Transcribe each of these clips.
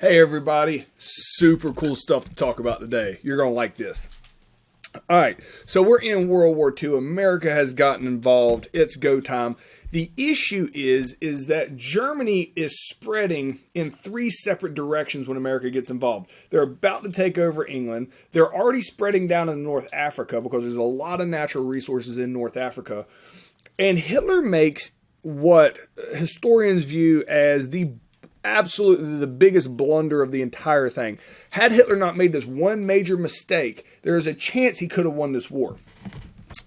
Hey everybody, super cool stuff to talk about today. You're going to like this. Alright, so we're in World War II. America has gotten involved. It's go time. The issue is that Germany is spreading in three separate directions when America gets involved. They're about to take over England. They're already spreading down in North Africa because there's a lot of natural resources in North Africa. And Hitler makes what historians view as absolutely the biggest blunder of the entire thing. Had Hitler not made this one major mistake, there is a chance he could have won this war.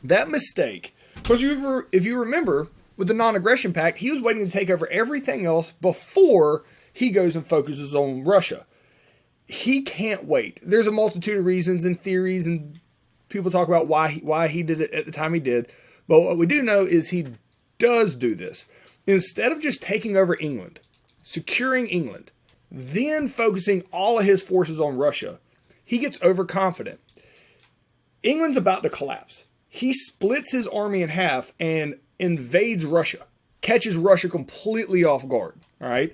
That mistake, because if you remember, with the non-aggression pact, he was waiting to take over everything else before he goes and focuses on Russia. He can't wait. There's a multitude of reasons and theories, and people talk about why he did it at the time he did. But what we do know is he does do this. Instead of just taking over England, securing England, then focusing all of his forces on Russia, he gets overconfident. England's about to collapse. He splits his army in half and invades Russia, catches Russia completely off guard. All right.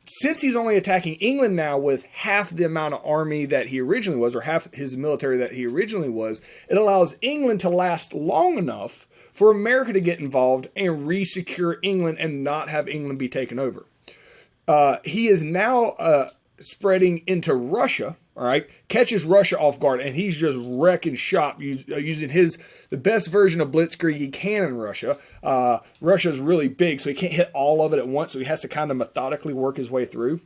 Since he's only attacking England now with half the amount of army that he originally was, or half his military that he originally was, it allows England to last long enough for America to get involved and re-secure England and not have England be taken over. He is now spreading into Russia, all right, catches Russia off guard, and he's just wrecking shop using the best version of Blitzkrieg he can in Russia. Russia's really big, so he can't hit all of it at once, so he has to kind of methodically work his way through.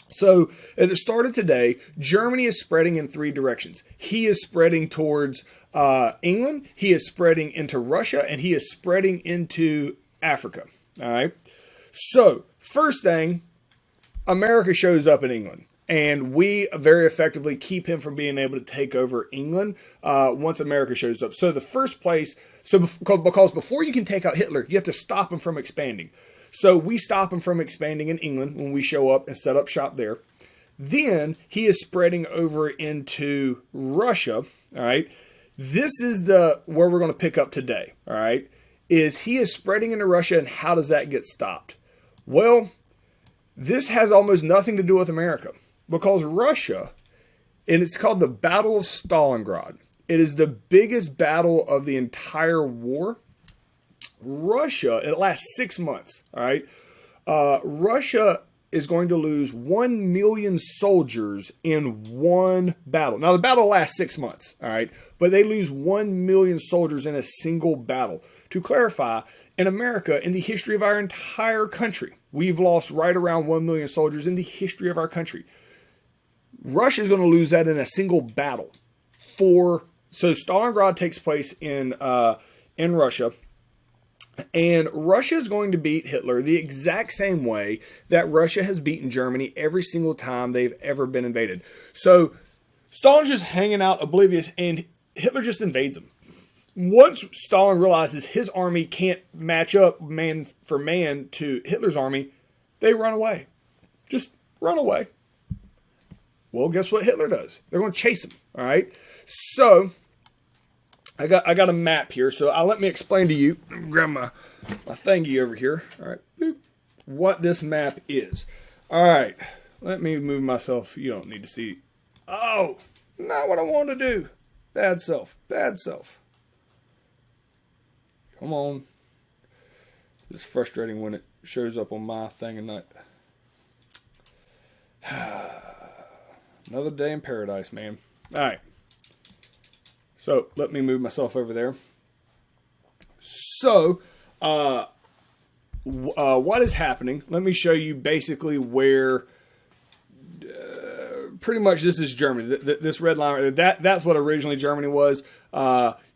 So at the start of today, Germany is spreading in three directions. He is spreading towards England, he is spreading into Russia, and he is spreading into Africa, all right? So, first thing, America shows up in England, and we very effectively keep him from being able to take over England once America shows up. So the first place, because before you can take out Hitler, you have to stop him from expanding. So we stop him from expanding in England when we show up and set up shop there. Then he is spreading over into Russia, all right? This is where we're going to pick up today, all right? He is spreading into Russia, and how does that get stopped? Well, this has almost nothing to do with America, because Russia, and it's called the Battle of Stalingrad. It is the biggest battle of the entire war. Russia, it lasts 6 months, all right? Russia is going to lose 1 million soldiers in one battle. Now, the battle lasts 6 months, all right? But they lose 1 million soldiers in a single battle. To clarify, in America, in the history of our entire country, we've lost right around 1 million soldiers in the history of our country. Russia is going to lose that in a single battle. So Stalingrad takes place in Russia, and Russia is going to beat Hitler the exact same way that Russia has beaten Germany every single time they've ever been invaded. So Stalin's just hanging out oblivious, and Hitler just invades him. Once Stalin realizes his army can't match up man for man to Hitler's army, they run away. Just run away. Well, guess what Hitler does? They're going to chase him, all right? So I got a map here, so let me explain to you. Grab my thingy over here, all right? Boop, what this map is. All right, let me move myself. You don't need to see. Oh, not what I want to do. Bad self, bad self. Come on. It's frustrating when it shows up on my thing and not. Another day in paradise, man. All right. So let me move myself over there. So, what is happening? Let me show you basically where. Pretty much this is Germany. This red line, that's what originally Germany was.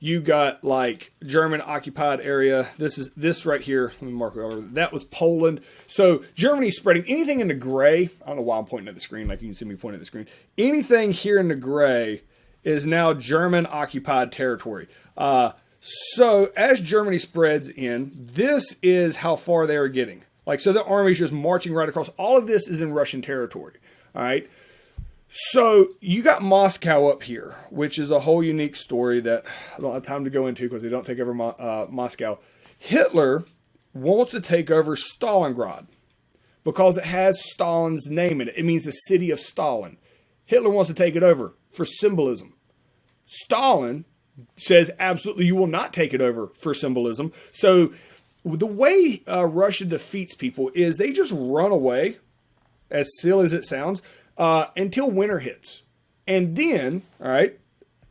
You got like German occupied area. This right here. Let me mark it over. That was Poland. So Germany's spreading anything in the gray. I don't know why I'm pointing at the screen like you can see me pointing at the screen. Anything here in the gray is now German occupied territory. So as Germany spreads in, this is how far they are getting. Like, so the army's just marching right across. All of this is in Russian territory. All right. So you got Moscow up here, which is a whole unique story that I don't have time to go into because they don't take over Moscow. Hitler wants to take over Stalingrad, because it has Stalin's name in it. It means the city of Stalin. Hitler wants to take it over for symbolism. Stalin says, absolutely, you will not take it over for symbolism. So the way Russia defeats people is they just run away, as silly as it sounds, until winter hits. And then, all right,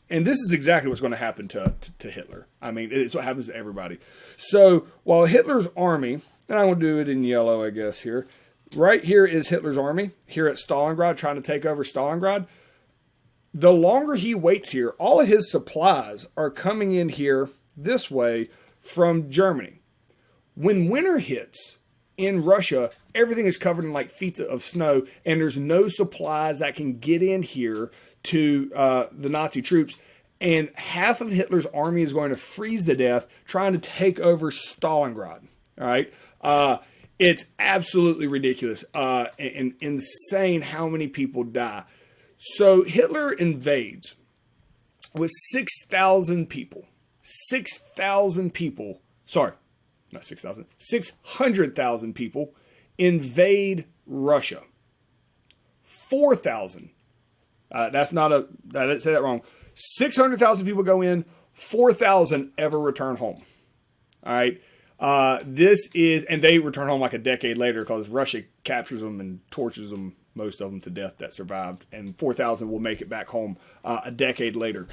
and this is exactly what's going to happen to Hitler. I mean, it's what happens to everybody. So while Hitler's army, and I'm going to do it in yellow, I guess, here. Right here is Hitler's army, here at Stalingrad, trying to take over Stalingrad. The longer he waits here, all of his supplies are coming in here this way from Germany. When winter hits in Russia, everything is covered in like feet of snow, and there's no supplies that can get in here to the Nazi troops. And half of Hitler's army is going to freeze to death trying to take over Stalingrad. All right. It's absolutely ridiculous and insane how many people die. So Hitler invades with 6,000 people. 6,000 people. Sorry, not 6,000. 600,000 people invade Russia. 4,000. I didn't say that wrong. 600,000 people go in. 4,000 ever return home. All right. And they return home like a decade later because Russia captures them and tortures them, most of them to death that survived, and 4,000 will make it back home a decade later.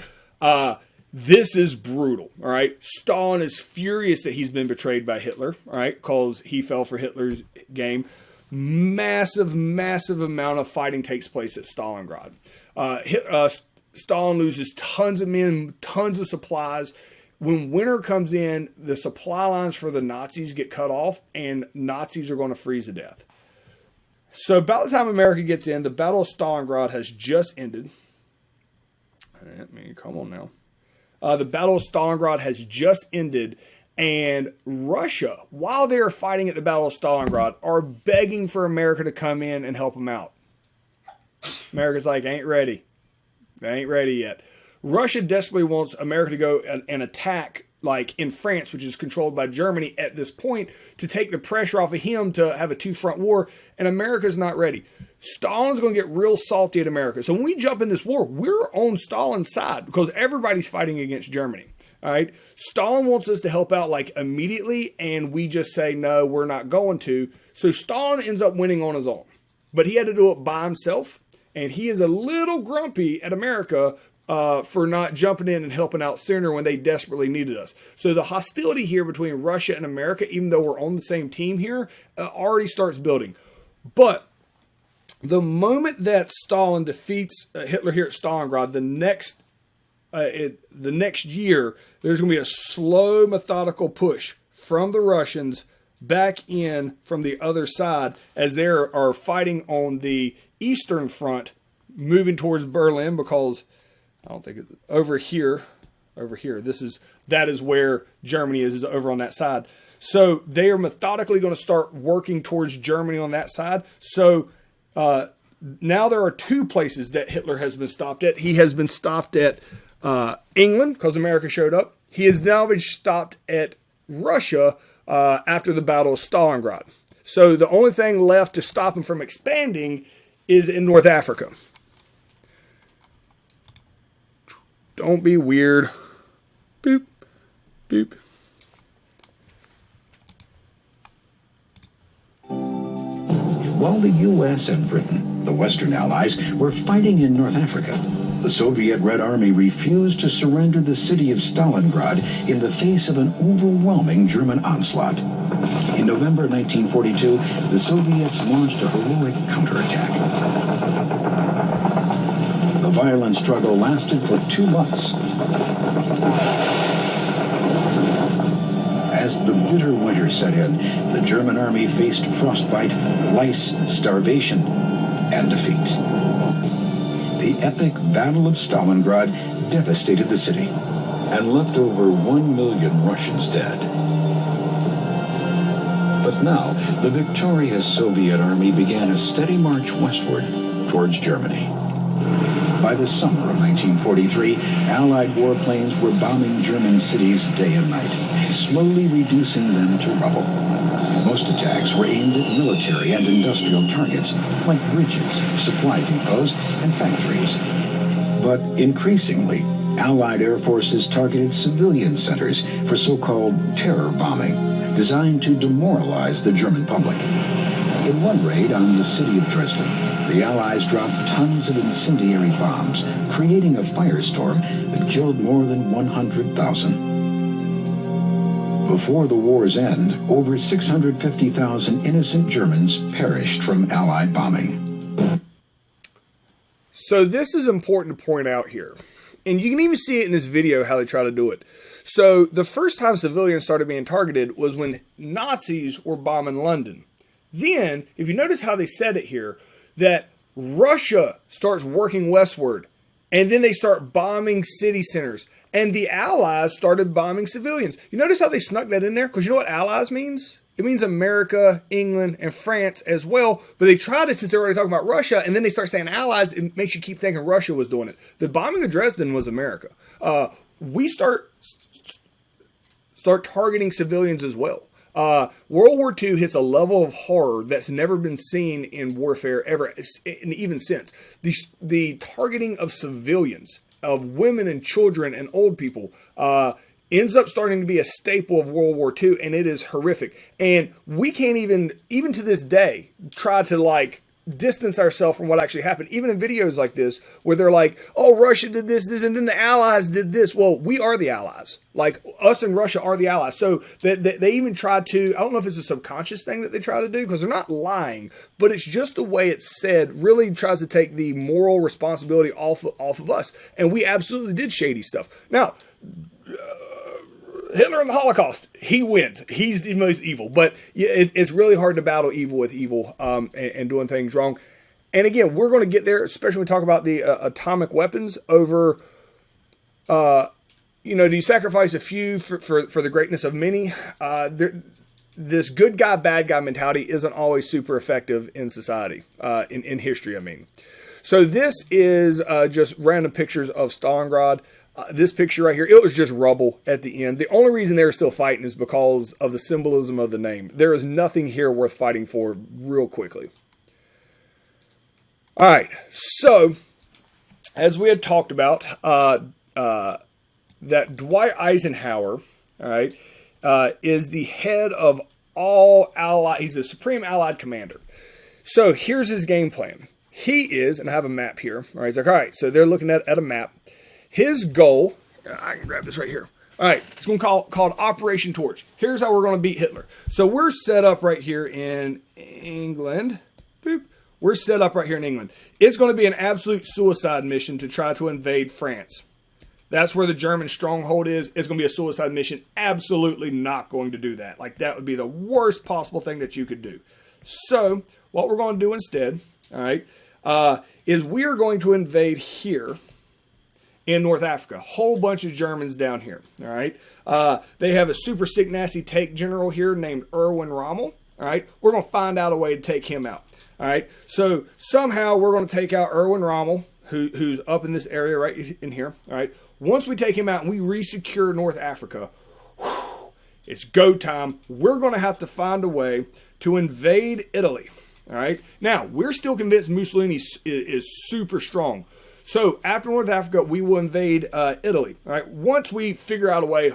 This is brutal, all right? Stalin is furious that he's been betrayed by Hitler, all right, because he fell for Hitler's game. Massive amount of fighting takes place at Stalingrad. Stalin loses tons of men, tons of supplies. When winter comes in, the supply lines for the Nazis get cut off, and Nazis are going to freeze to death. So about the time America gets in, the Battle of Stalingrad has just ended. Come on now. The Battle of Stalingrad has just ended, and Russia, while they're fighting at the Battle of Stalingrad, are begging for America to come in and help them out. America's like, ain't ready. They ain't ready yet. Russia desperately wants America to go and attack, like in France, which is controlled by Germany at this point, to take the pressure off of him to have a two-front war, and America's not ready. Stalin's going to get real salty at America. So when we jump in this war, we're on Stalin's side because everybody's fighting against Germany. All right. Stalin wants us to help out like immediately, and we just say, no, we're not going to. So Stalin ends up winning on his own, but he had to do it by himself, and he is a little grumpy at America for not jumping in and helping out sooner when they desperately needed us. So the hostility here between Russia and America, even though we're on the same team here, already starts building. But the moment that Stalin defeats Hitler here at Stalingrad, the next year, there's going to be a slow, methodical push from the Russians back in from the other side as they are fighting on the Eastern Front, moving towards Berlin, because I don't think it's over here. That is where Germany is over on that side. So they are methodically going to start working towards Germany on that side. So now there are two places that Hitler has been stopped at. He has been stopped at England because America showed up. He has now been stopped at Russia after the Battle of Stalingrad. So the only thing left to stop him from expanding is in North Africa. Don't be weird. Boop, boop. While the U.S. and Britain, the Western Allies, were fighting in North Africa, the Soviet Red Army refused to surrender the city of Stalingrad in the face of an overwhelming German onslaught. In November 1942, the Soviets launched a heroic counterattack. The violent struggle lasted for 2 months. As the bitter winter set in, the German army faced frostbite, lice, starvation, and defeat. The epic Battle of Stalingrad devastated the city and left over 1 million Russians dead. But now, the victorious Soviet army began a steady march westward towards Germany. By the summer of 1943, Allied warplanes were bombing German cities day and night, slowly reducing them to rubble. Most attacks were aimed at military and industrial targets, like bridges, supply depots, and factories. But increasingly, Allied air forces targeted civilian centers for so-called terror bombing, designed to demoralize the German public. In one raid on the city of Dresden, the Allies dropped tons of incendiary bombs, creating a firestorm that killed more than 100,000. Before the war's end, over 650,000 innocent Germans perished from Allied bombing. So this is important to point out here. And you can even see it in this video how they try to do it. So the first time civilians started being targeted was when Nazis were bombing London. Then, if you notice how they said it here, that Russia starts working westward, and then they start bombing city centers, and the Allies started bombing civilians. You notice how they snuck that in there? Because you know what Allies means? It means America, England, and France as well, but they tried it since they're already talking about Russia, and then they start saying Allies, it makes you keep thinking Russia was doing it. The bombing of Dresden was America. We start targeting civilians as well. World War II hits a level of horror that's never been seen in warfare ever, and even since. The targeting of civilians, of women and children and old people, ends up starting to be a staple of World War II, and it is horrific. And we can't even to this day, try to distance ourselves from what actually happened, even in videos like this, where they're like, oh, Russia did this, and then the Allies did this. Well, we are the Allies. Like, us and Russia are the Allies. So they even tried to, I don't know if it's a subconscious thing that they try to do, because they're not lying, but it's just the way it's said really tries to take the moral responsibility off of us. And we absolutely did shady stuff. Now, Hitler in the Holocaust, he wins. He's the most evil. But it's really hard to battle evil with evil and doing things wrong. And again, we're going to get there, especially when we talk about the atomic weapons over, do you sacrifice a few for the greatness of many? This good guy, bad guy mentality isn't always super effective in society, in history, I mean. So this is just random pictures of Stalingrad. This picture right here, it was just rubble at the end. The only reason they're still fighting is because of the symbolism of the name. There is nothing here worth fighting for real quickly. All right, so as we had talked about, that Dwight Eisenhower, all right, is the head of all Allied. He's the Supreme Allied Commander. So here's his game plan. He is, and I have a map here. All right, he's like, all right, so they're looking at a map. His goal, I can grab this right here. All right, it's going to called Operation Torch. Here's how we're going to beat Hitler. So we're set up right here in England. Boop. We're set up right here in England. It's going to be an absolute suicide mission to try to invade France. That's where the German stronghold is. It's going to be a suicide mission. Absolutely not going to do that. Like, that would be the worst possible thing that you could do. So what we're going to do instead, all right, is we are going to invade here in North Africa. Whole bunch of Germans down here, all right? They have a super sick, nasty take general here named Erwin Rommel, all right? We're going to find out a way to take him out, all right? So somehow we're going to take out Erwin Rommel, who's up in this area right in here, all right? Once we take him out and we resecure North Africa, it's go time. We're going to have to find a way to invade Italy, all right? Now, we're still convinced Mussolini is super strong. So after North Africa, we will invade Italy. All right. Once we figure out a way,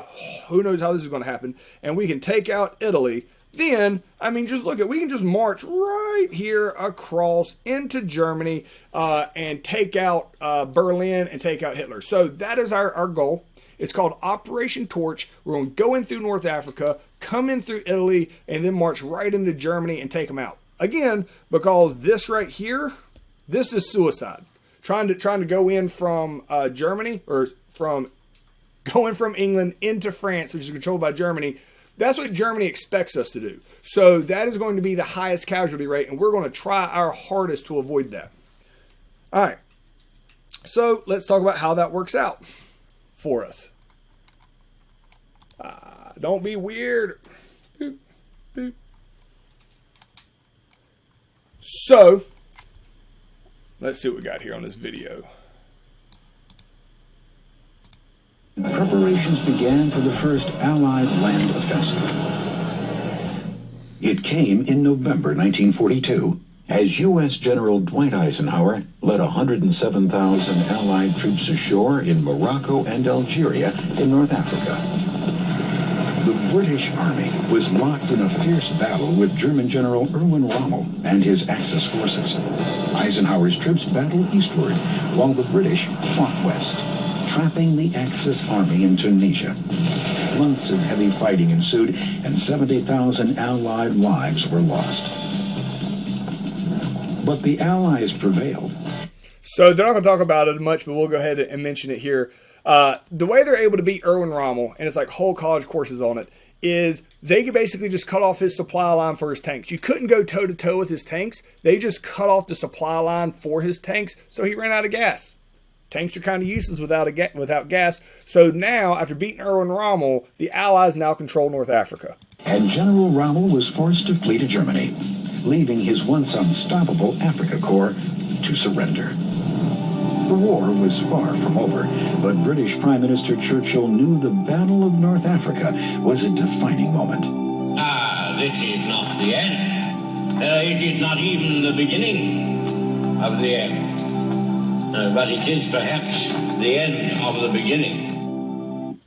who knows how this is going to happen, and we can take out Italy, then, I mean, just look we can just march right here across into Germany and take out Berlin and take out Hitler. So that is our goal. It's called Operation Torch. We're going to go in through North Africa, come in through Italy, and then march right into Germany and take them out. Again, because this right here, this is suicide. Trying to go in from Germany, or going from England into France, which is controlled by Germany. That's what Germany expects us to do. So that is going to be the highest casualty rate, and we're going to try our hardest to avoid that. All right. So let's talk about how that works out for us. Don't be weird. Boop, boop. So let's see what we got here on this video. Preparations began for the first Allied land offensive. It came in November 1942 as U.S. General Dwight Eisenhower led 107,000 Allied troops ashore in Morocco and Algeria in North Africa. The British Army was locked in a fierce battle with German General Erwin Rommel and his Axis forces. Eisenhower's troops battled eastward, while the British fought west, trapping the Axis army in Tunisia. Months of heavy fighting ensued, and 70,000 Allied lives were lost. But the Allies prevailed. So they're not going to talk about it much, but we'll go ahead and mention it here. The way they're able to beat Erwin Rommel, and it's like whole college courses on it, is they could basically just cut off his supply line for his tanks. You couldn't go toe-to-toe with his tanks. They just cut off the supply line for his tanks, so he ran out of gas. Tanks are kind of useless without gas. So now, after beating Erwin Rommel, the Allies now control North Africa. And General Rommel was forced to flee to Germany, leaving his once unstoppable Africa Corps to surrender. The war was far from over, but British Prime Minister Churchill knew the Battle of North Africa was a defining moment. This is not the end. It is not even the beginning of the end. But it is perhaps the end of the beginning.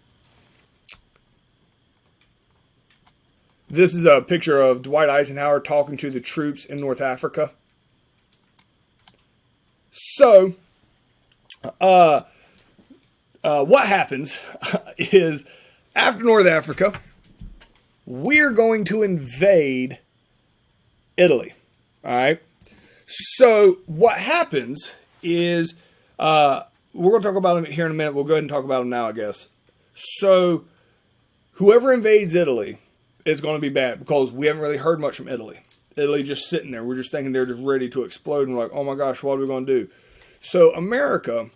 This is a picture of Dwight Eisenhower talking to the troops in North Africa. So, what happens is, after North Africa, we're going to invade Italy. All right? So, what happens is, we're going to talk about them here in a minute. We'll go ahead and talk about them now, I guess. So, whoever invades Italy is going to be bad because we haven't really heard much from Italy. Italy just sitting there. We're just thinking they're just ready to explode. And we're like, oh my gosh, what are we going to do? So, America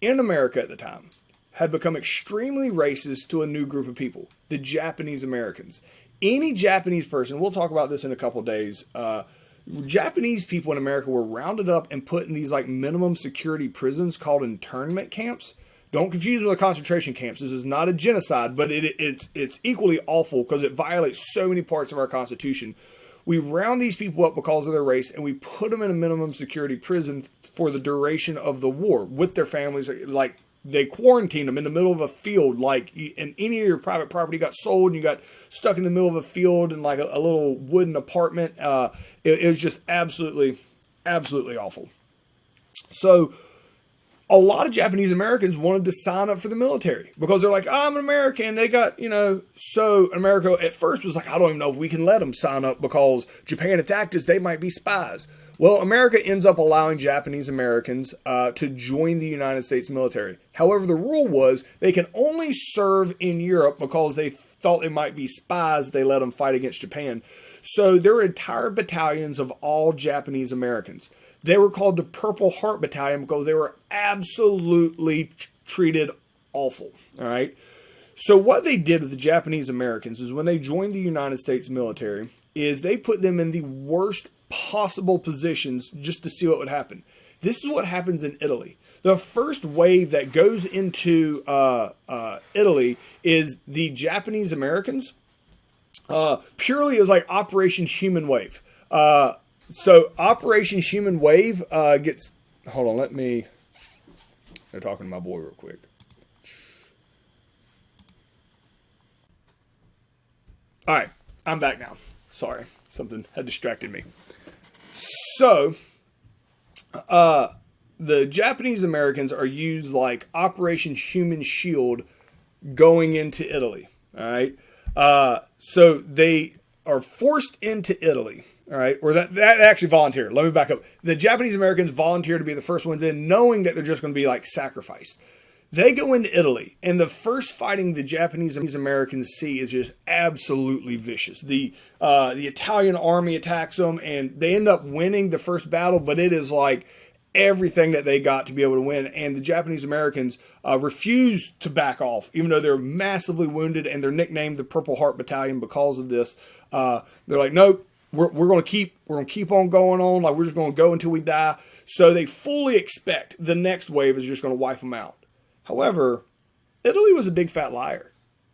at the time, had become extremely racist to a new group of people, the Japanese Americans. Any Japanese person, we'll talk about this in a couple of days, Japanese people in America were rounded up and put in these like minimum security prisons called internment camps. Don't confuse them with concentration camps. This is not a genocide, but it's equally awful because it violates so many parts of our Constitution. We round these people up because of their race, and we put them in a minimum security prison for the duration of the war with their families. Like, they quarantine them in the middle of a field, like, and any of your private property got sold, and you got stuck in the middle of a field in like a little wooden apartment. It was just absolutely awful. So, a lot of Japanese Americans wanted to sign up for the military because they're like, I'm an American. They got, so America at first was like, I don't even know if we can let them sign up because Japan attacked us. They might be spies. Well, America ends up allowing Japanese Americans to join the United States military. However, the rule was they can only serve in Europe because they thought they might be spies. They let them fight against Japan. So there were entire battalions of all Japanese Americans. They were called the Purple Heart Battalion because they were absolutely treated awful. All right. So what they did with the Japanese Americans is when they joined the United States military is they put them in the worst possible positions just to see what would happen. This is what happens in Italy. The first wave that goes into Italy is the Japanese Americans. Purely as like Operation Human Wave. So Operation Human Wave gets... Hold on, they're talking to my boy real quick. All right, I'm back now. Sorry, something had distracted me. So, the Japanese Americans are used like Operation Human Shield going into Italy. All right, so they are forced into Italy. All right, or that actually volunteered. Let me back up. The Japanese Americans volunteer to be the first ones in, knowing that they're just going to be like sacrificed. They go into Italy, and the first fighting the Japanese Americans see is just absolutely vicious. The Italian army attacks them, and they end up winning the first battle, but it is like everything that they got to be able to win. And the Japanese Americans refuse to back off, even though they're massively wounded, and they're nicknamed the Purple Heart Battalion because of this. They're like, nope, we're going to keep on going on. Like, we're just going to go until we die. So they fully expect the next wave is just going to wipe them out. However, Italy was a big fat liar.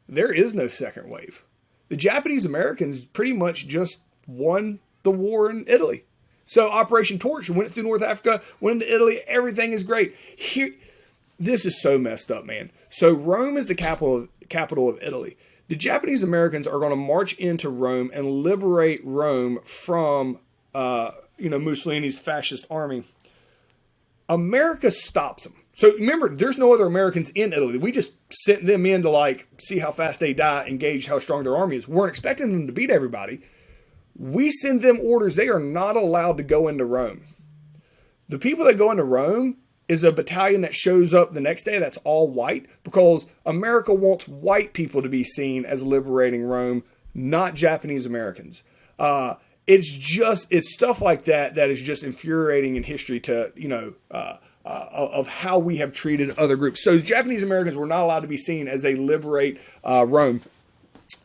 There is no second wave. The Japanese Americans pretty much just won the war in Italy. So Operation Torch went through North Africa, went into Italy. Everything is great. Here, this is so messed up, man. So Rome is the capital of Italy. The Japanese Americans are going to march into Rome and liberate Rome from, Mussolini's fascist army. America stops them. So remember, there's no other Americans in Italy. We just sent them in to see how fast they die and gauge how strong their army is. We weren't expecting them to beat everybody. We send them orders. They are not allowed to go into Rome. The people that go into Rome is a battalion that shows up the next day that's all white, because America wants white people to be seen as liberating Rome, not Japanese Americans. It's stuff like that is just infuriating in history of how we have treated other groups. So the Japanese Americans were not allowed to be seen as they liberate Rome.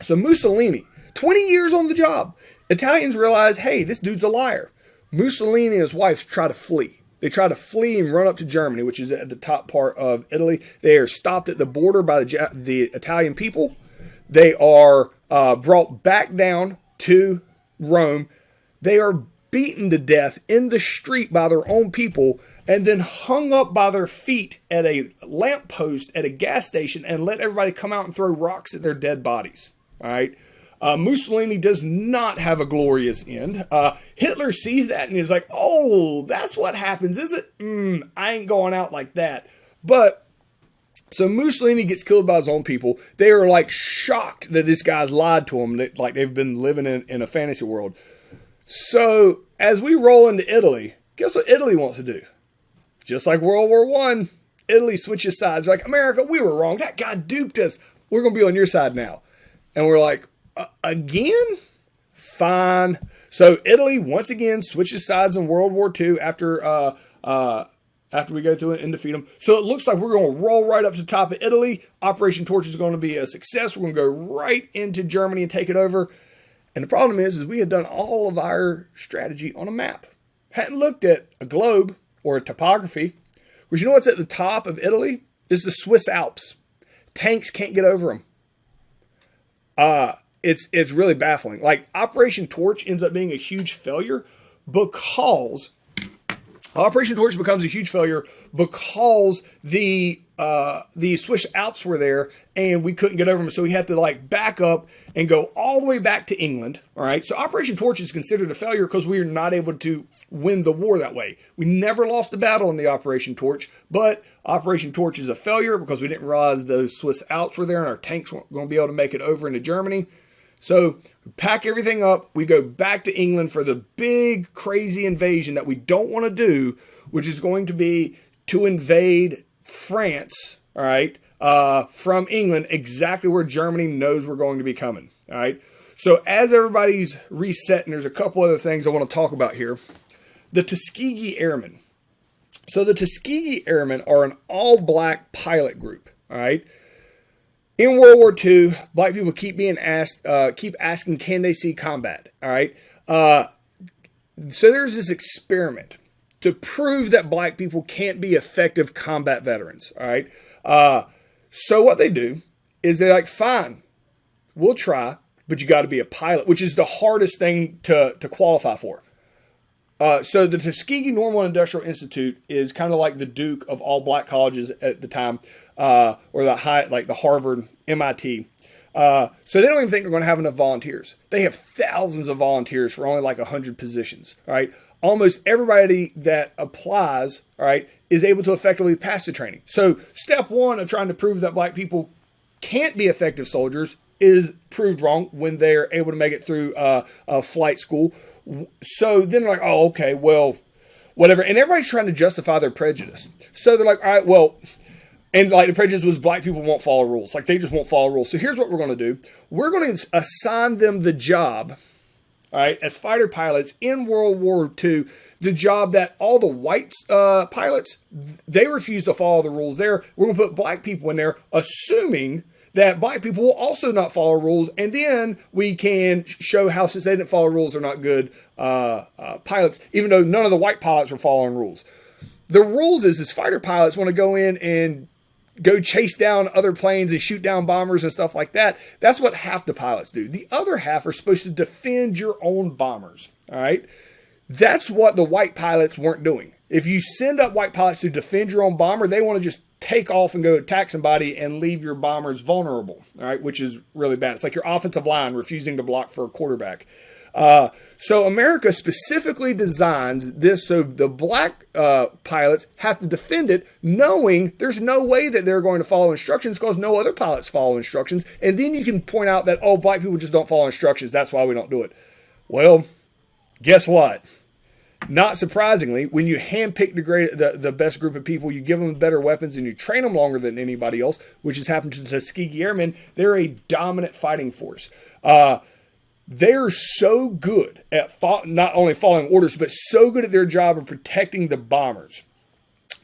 So Mussolini, 20 years on the job. Italians realize, hey, this dude's a liar. Mussolini and his wife try to flee. They try to flee and run up to Germany, which is at the top part of Italy. They are stopped at the border by the Italian people. They are brought back down to Rome. They are beaten to death in the street by their own people, and then hung up by their feet at a lamppost at a gas station and let everybody come out and throw rocks at their dead bodies. All right. Mussolini does not have a glorious end. Hitler sees that and is like, oh, that's what happens, is it? I ain't going out like that. But so Mussolini gets killed by his own people. They are shocked that this guy's lied to them, that they've been living in a fantasy world. So as we roll into Italy, guess what Italy wants to do? Just like World War I, Italy switches sides. Like, America, we were wrong. That guy duped us. We're going to be on your side now. And we're like, again? Fine. So Italy, once again, switches sides in World War II after we go through it and defeat them. So it looks like we're going to roll right up to the top of Italy. Operation Torch is going to be a success. We're going to go right into Germany and take it over. And the problem is we had done all of our strategy on a map. Hadn't looked at a globe or a topography. Because you know what's at the top of Italy? Is the Swiss Alps. Tanks can't get over them. It's really baffling. Operation Torch ends up being a huge failure because Operation Torch becomes a huge failure because the Swiss Alps were there and we couldn't get over them. So we had to back up and go all the way back to England. All right. So Operation Torch is considered a failure because we are not able to win the war that way. We never lost a battle in the Operation Torch, but Operation Torch is a failure because we didn't realize those Swiss Alps were there and our tanks weren't going to be able to make it over into Germany. So we pack everything up. We go back to England for the big, crazy invasion that we don't want to do, which is going to be to invade France, all right, from England, exactly where Germany knows we're going to be coming, all right? So as everybody's resetting, there's a couple other things I want to talk about here. The Tuskegee Airmen. So the Tuskegee Airmen are an all-black pilot group, all right? In World War II, black people keep asking, can they see combat? All right. So there's this experiment to prove that black people can't be effective combat veterans. All right. So what they do is they're like, fine, we'll try, but you got to be a pilot, which is the hardest thing to qualify for. So the Tuskegee Normal and Industrial Institute is kind of like the Duke of all black colleges at the time, or the Harvard, MIT. So they don't even think they're going to have enough volunteers. They have thousands of volunteers for only 100 positions. All right, almost everybody that applies, all right, is able to effectively pass the training. So step one of trying to prove that black people can't be effective soldiers is proved wrong when they're able to make it through a flight school. So then they're like, oh, okay, well, whatever. And everybody's trying to justify their prejudice. So they're like, all right, well, and the prejudice was black people won't follow rules. They just won't follow rules. So here's what we're going to do. We're going to assign them the job, all right, as fighter pilots in World War II, the job that all the white pilots, they refuse to follow the rules there. We're going to put black people in there, assuming that black people will also not follow rules, and then we can show how, since they didn't follow rules, they're not good pilots, even though none of the white pilots were following rules. The rules is fighter pilots want to go in and go chase down other planes and shoot down bombers and stuff like that. That's what half the pilots do. The other half are supposed to defend your own bombers. All right. That's what the white pilots weren't doing. If you send up white pilots to defend your own bomber, they want to just take off and go attack somebody and leave your bombers vulnerable. All right. Which is really bad. It's like your offensive line refusing to block for a quarterback. So America specifically designs this so the black pilots have to defend it, knowing there's no way that they're going to follow instructions because no other pilots follow instructions. And then you can point out that, oh, black people just don't follow instructions. That's why we don't do it. Well, guess what? Not surprisingly, when you handpick the best group of people, you give them better weapons and you train them longer than anybody else, which has happened to the Tuskegee Airmen, they're a dominant fighting force. They're so good at not only following orders, but so good at their job of protecting the bombers.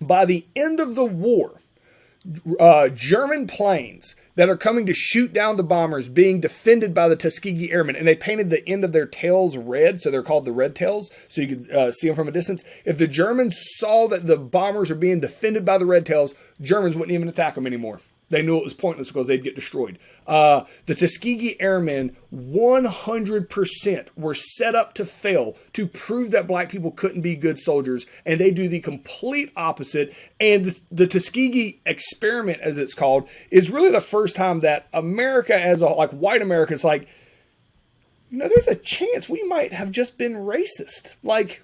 By the end of the war, German planes that are coming to shoot down the bombers being defended by the Tuskegee Airmen, and they painted the end of their tails red, so they're called the red tails, so you could see them from a distance. If the Germans saw that the bombers are being defended by the red tails, Germans wouldn't even attack them anymore. They knew it was pointless because they'd get destroyed. The Tuskegee Airmen 100% were set up to fail to prove that black people couldn't be good soldiers, and they do the complete opposite. And the Tuskegee experiment, as it's called, is really the first time that America as a like white America is like, you know, there's a chance we might have just been racist. Like,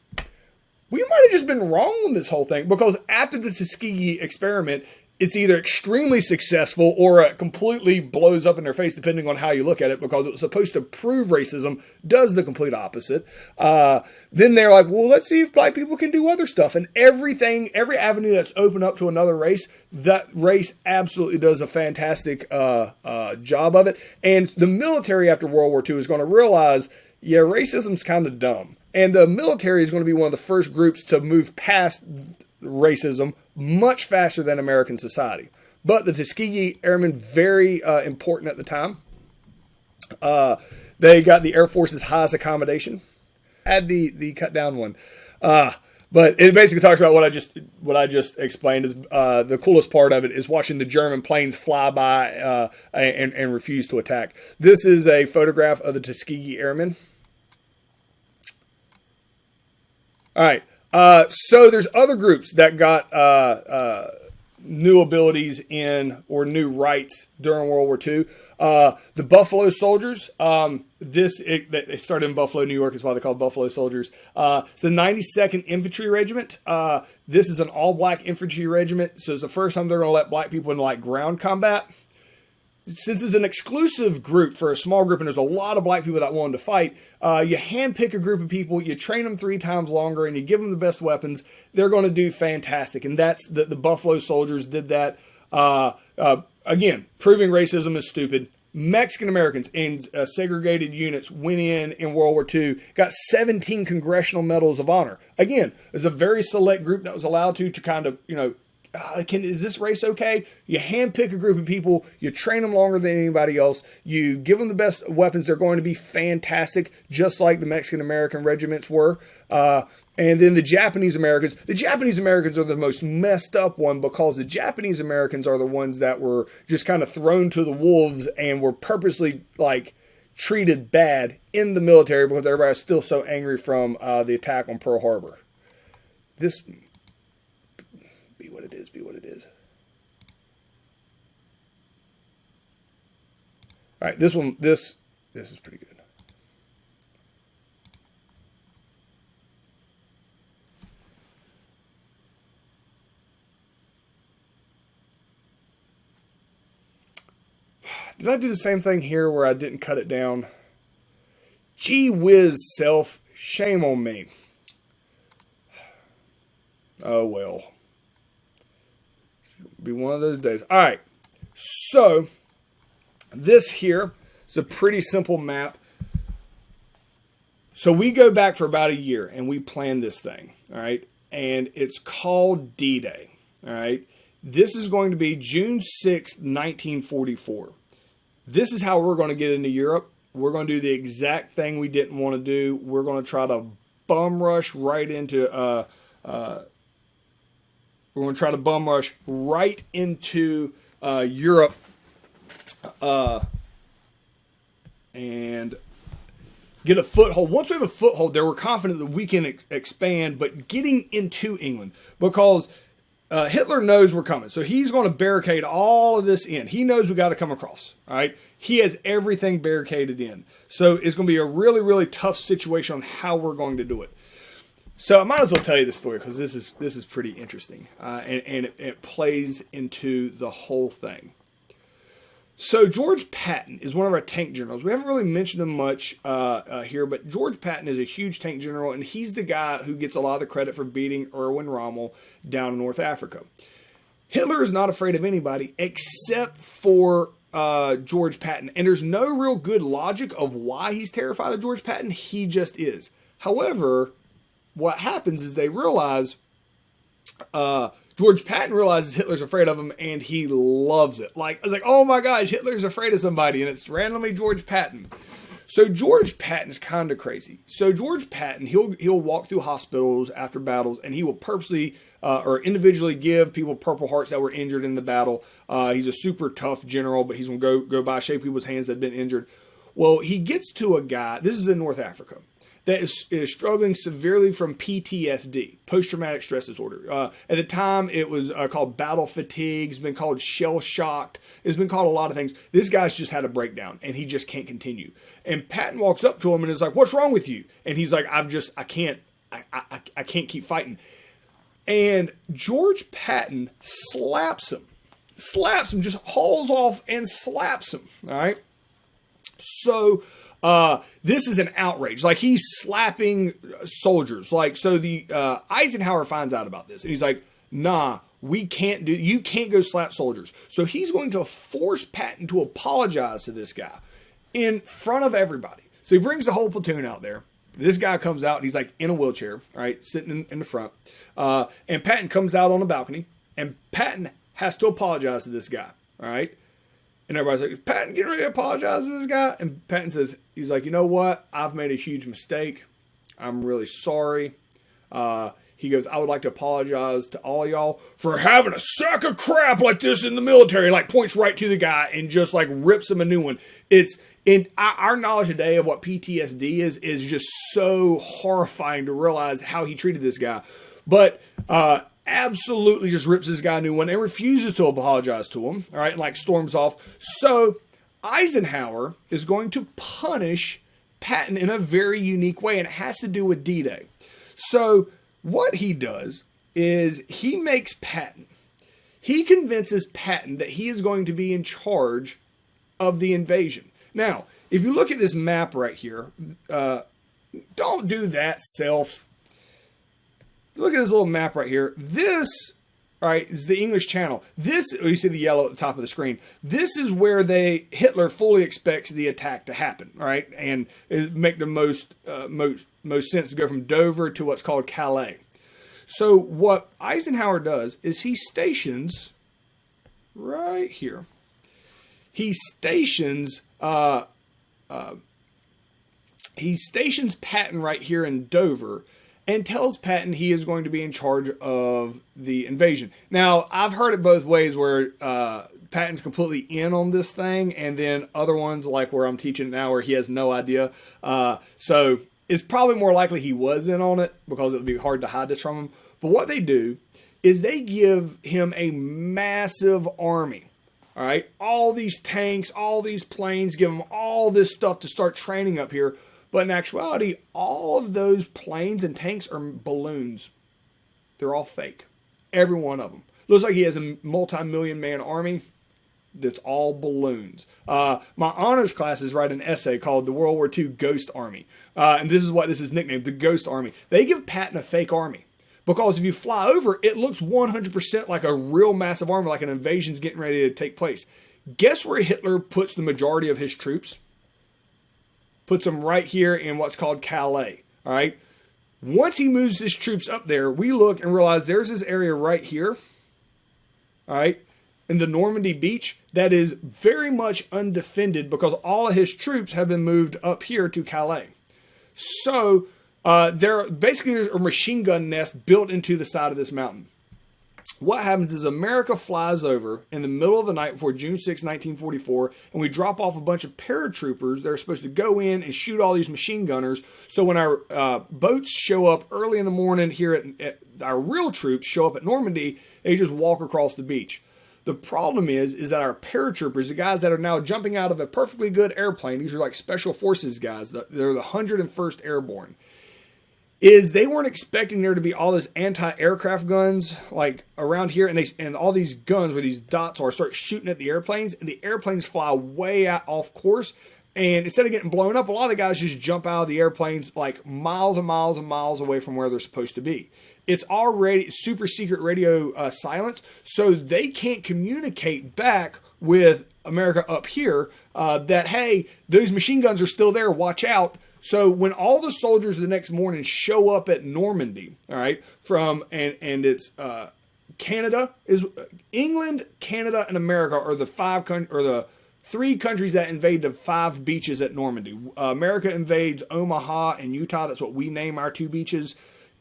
we might have just been wrong on this whole thing, because after the Tuskegee experiment, it's either extremely successful or it completely blows up in their face, depending on how you look at it, because it was supposed to prove racism, does the complete opposite. Then they're like, well, let's see if black people can do other stuff. And every avenue that's open up to another race, that race absolutely does a fantastic job of it. And the military after World War II is going to realize, yeah, racism's kind of dumb. And the military is going to be one of the first groups to move past racism much faster than American society. But the Tuskegee Airmen, very important at the time. They got the Air Force's highest accommodation. Add the cut down one. But it basically talks about what I just explained. Is the coolest part of it is watching the German planes fly by and refuse to attack. This is a photograph of the Tuskegee Airmen. All right. So there's other groups that got new abilities in or new rights during World War II. The Buffalo Soldiers. They started in Buffalo, New York. Is why they call Buffalo Soldiers. It's the 92nd Infantry Regiment. This is an all-black infantry regiment. So it's the first time they're going to let black people into like ground combat. Since it's an exclusive group for a small group and there's a lot of black people that wanted to fight, you handpick a group of people, you train them 3 times longer, and you give them the best weapons, they're going to do fantastic. And that's the Buffalo Soldiers did that. Again, proving racism is stupid. Mexican Americans in segregated units went in World War II, got 17 Congressional Medals of Honor. Again, there's a very select group that was allowed to kind of, you know, is this race okay? You handpick a group of people, you train them longer than anybody else, you give them the best weapons, they're going to be fantastic, just like the Mexican American regiments were. And then the Japanese Americans are the most messed up one, because the Japanese Americans are the ones that were just kind of thrown to the wolves and were purposely like treated bad in the military because everybody was still so angry from the attack on Pearl Harbor. This... Be what it is. All right, this is pretty good. Did I do the same thing here where I didn't cut it down? Gee whiz, self, shame on me. Oh well. Be one of those days. All right. So this here is a pretty simple map. So we go back for about a year and we plan this thing. All right. And it's called D-Day. All right. This is going to be June 6th, 1944. This is how we're going to get into Europe. We're going to do the exact thing we didn't want to do. We're going to try to bum rush right into Europe and get a foothold. Once we have a foothold there, we're confident that we can expand, but getting into England, because Hitler knows we're coming. So he's going to barricade all of this in. He knows we got to come across. All right. He has everything barricaded in. So it's going to be a really, really tough situation on how we're going to do it. So I might as well tell you this story because this is pretty interesting, and it plays into the whole thing. So George Patton is one of our tank generals. We haven't really mentioned him much here, but George Patton is a huge tank general, and he's the guy who gets a lot of the credit for beating Erwin Rommel down in North Africa. Hitler is not afraid of anybody except for George Patton, and there's no real good logic of why he's terrified of George Patton. He just is. However, what happens is they realize, George Patton realizes Hitler's afraid of him, and he loves it. Like, I was like, oh my gosh, Hitler's afraid of somebody, and it's randomly George Patton. So George Patton's kind of crazy. So George Patton, he'll walk through hospitals after battles, and he will purposely or individually give people Purple Hearts that were injured in the battle. He's a super tough general, but he's going to go by, shake people's hands that have been injured. Well, he gets to a guy, this is in North Africa, that is struggling severely from PTSD, post-traumatic stress disorder. At the time, it was called battle fatigue. It's been called shell-shocked. It's been called a lot of things. This guy's just had a breakdown, and he just can't continue. And Patton walks up to him and is like, "What's wrong with you?" And he's like, I can't keep fighting." And George Patton slaps him, just hauls off and slaps him. All right. So this is an outrage. Like, he's slapping soldiers. Like, so the Eisenhower finds out about this, and he's like, "Nah, you can't go slap soldiers." So he's going to force Patton to apologize to this guy in front of everybody. So he brings the whole platoon out there. This guy comes out, and he's like in a wheelchair, right, sitting in the front. And Patton comes out on the balcony, and Patton has to apologize to this guy, all right? And everybody's like, "Is Patton getting ready to apologize to this guy?" And Patton says, he's like, "You know what? I've made a huge mistake. I'm really sorry." He goes, "I would like to apologize to all y'all for having a sack of crap like this in the military." Like, points right to the guy and just like rips him a new one. It's in our knowledge today of what PTSD is just so horrifying to realize how he treated this guy. But absolutely just rips this guy a new one and refuses to apologize to him. All right, and like storms off. So Eisenhower is going to punish Patton in a very unique way, and it has to do with D-Day. So what he does is he makes Patton, he convinces Patton that he is going to be in charge of the invasion. Now, if you look at this map right here, don't do that, self. Look at this little map right here. This, all right, is the English Channel. This, you see the yellow at the top of the screen. This is where Hitler fully expects the attack to happen, all right, and it make the most sense to go from Dover to what's called Calais. So what Eisenhower does is he stations right here. He stations Patton right here in Dover, and tells Patton he is going to be in charge of the invasion. Now, I've heard it both ways, where Patton's completely in on this thing, and then other ones, like where I'm teaching now, where he has no idea. So it's probably more likely he was in on it, because it would be hard to hide this from him. But what they do is they give him a massive army. All right, all these tanks, all these planes, give him all this stuff to start training up here. But in actuality, all of those planes and tanks are balloons. They're all fake. Every one of them. Looks like he has a multi-million man army that's all balloons. My honors classes write an essay called The World War II Ghost Army. And this is what this is nicknamed, the Ghost Army. They give Patton a fake army. Because if you fly over, it looks 100% like a real massive army, like an invasion's getting ready to take place. Guess where Hitler puts the majority of his troops? Puts them right here in what's called Calais. All right. Once he moves his troops up there, we look and realize there's this area right here. All right. In the Normandy beach that is very much undefended, because all of his troops have been moved up here to Calais. So there's a machine gun nest built into the side of this mountain. what happens is America flies over in the middle of the night before June 6, 1944, and we drop off a bunch of paratroopers that are supposed to go in and shoot all these machine gunners. So when our boats show up early in the morning here at our real troops show up at Normandy, they just walk across the beach. The problem is that our paratroopers, the guys that are now jumping out of a perfectly good airplane, these are like special forces guys, they're the 101st Airborne, is they weren't expecting there to be all this anti-aircraft guns like around here, and all these guns where these dots are start shooting at the airplanes, and the airplanes fly way out off course, and instead of getting blown up, a lot of the guys just jump out of the airplanes like miles and miles and miles away from where they're supposed to be. It's already super secret radio silence, so they can't communicate back with America up here that, hey, those machine guns are still there, watch out. So when all the soldiers the next morning show up at Normandy, all right, and it's Canada, is England, Canada, and America are the three countries that invade the 5 beaches at Normandy. America invades Omaha and Utah. That's what we name our 2 beaches.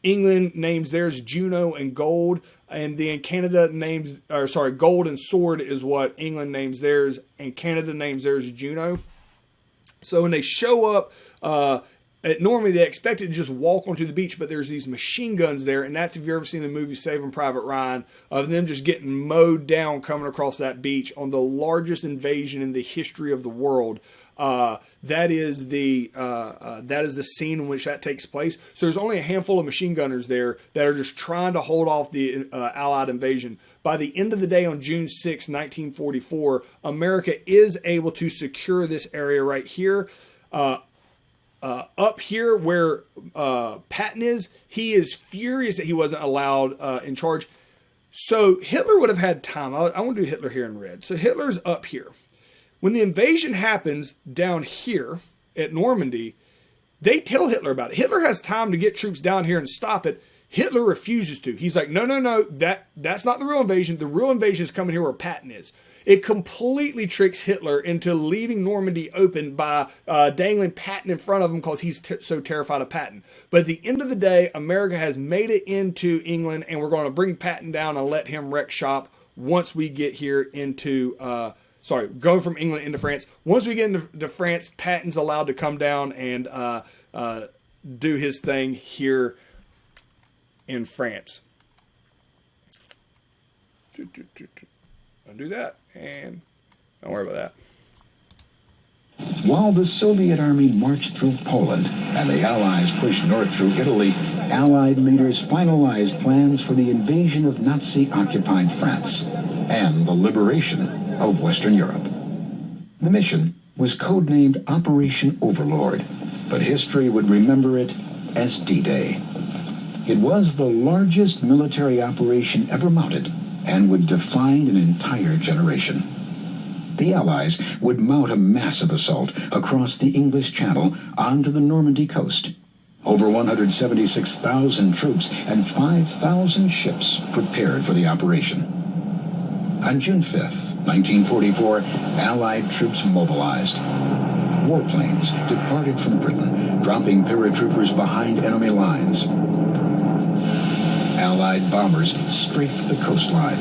England names theirs Juno and Gold, and then Gold and Sword is what England names theirs, and Canada names theirs Juno. So when they show up at Normandy, they expected to just walk onto the beach, but there's these machine guns there, and that's, if you've ever seen the movie Saving Private Ryan, of them just getting mowed down coming across that beach on the largest invasion in the history of the world. That is the scene in which that takes place. So there's only a handful of machine gunners there that are just trying to hold off the Allied invasion. By the end of the day on June 6, 1944, America is able to secure this area right here. Up here where Patton is, he is furious that he wasn't allowed in charge. So Hitler would have had time. I want to do Hitler here in red. So Hitler's up here. When the invasion happens down here at Normandy, they tell Hitler about it. Hitler has time to get troops down here and stop it. Hitler refuses to. He's like, no, that's not the real invasion. The real invasion is coming here where Patton is. It completely tricks Hitler into leaving Normandy open by dangling Patton in front of him because he's so terrified of Patton. But at the end of the day, America has made it into England, and we're going to bring Patton down and let him wreck shop once we get here into... go from England into France. Once we get into France, Patton's allowed to come down and do his thing here in France. I'll do that, and don't worry about that. While the Soviet army marched through Poland and the Allies pushed north through Italy, Allied leaders finalized plans for the invasion of Nazi-occupied France and the liberation of Western Europe. The mission was codenamed Operation Overlord, but history would remember it as D-Day. It was the largest military operation ever mounted and would define an entire generation. The Allies would mount a massive assault across the English Channel onto the Normandy coast. Over 176,000 troops and 5,000 ships prepared for the operation. On June 5th, 1944, Allied troops mobilized. Warplanes departed from Britain, dropping paratroopers behind enemy lines. Allied bombers strafed the coastline.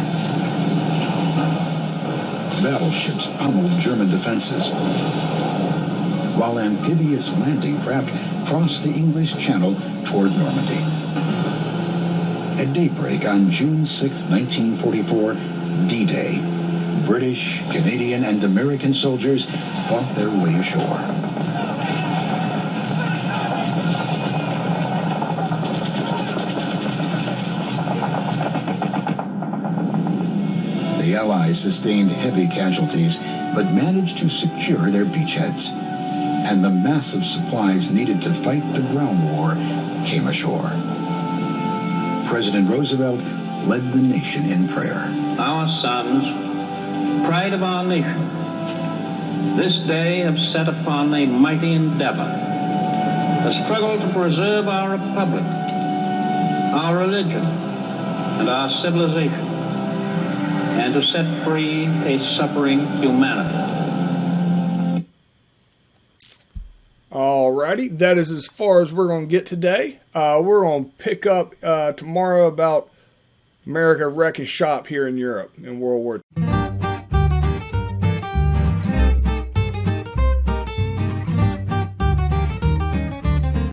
Battleships pummeled German defenses, while amphibious landing craft crossed the English Channel toward Normandy. At daybreak on June 6, 1944, D-Day, British, Canadian, and American soldiers fought their way ashore. The Allies sustained heavy casualties, but managed to secure their beachheads, and the massive supplies needed to fight the ground war came ashore. President Roosevelt led the nation in prayer. Our sons, pride of our nation, this day have set upon a mighty endeavor, a struggle to preserve our republic, our religion, and our civilization, and to set free a suffering humanity. Alrighty, that is as far as we're going to get today. We're going to pick up tomorrow about America wrecking shop here in Europe in World War II.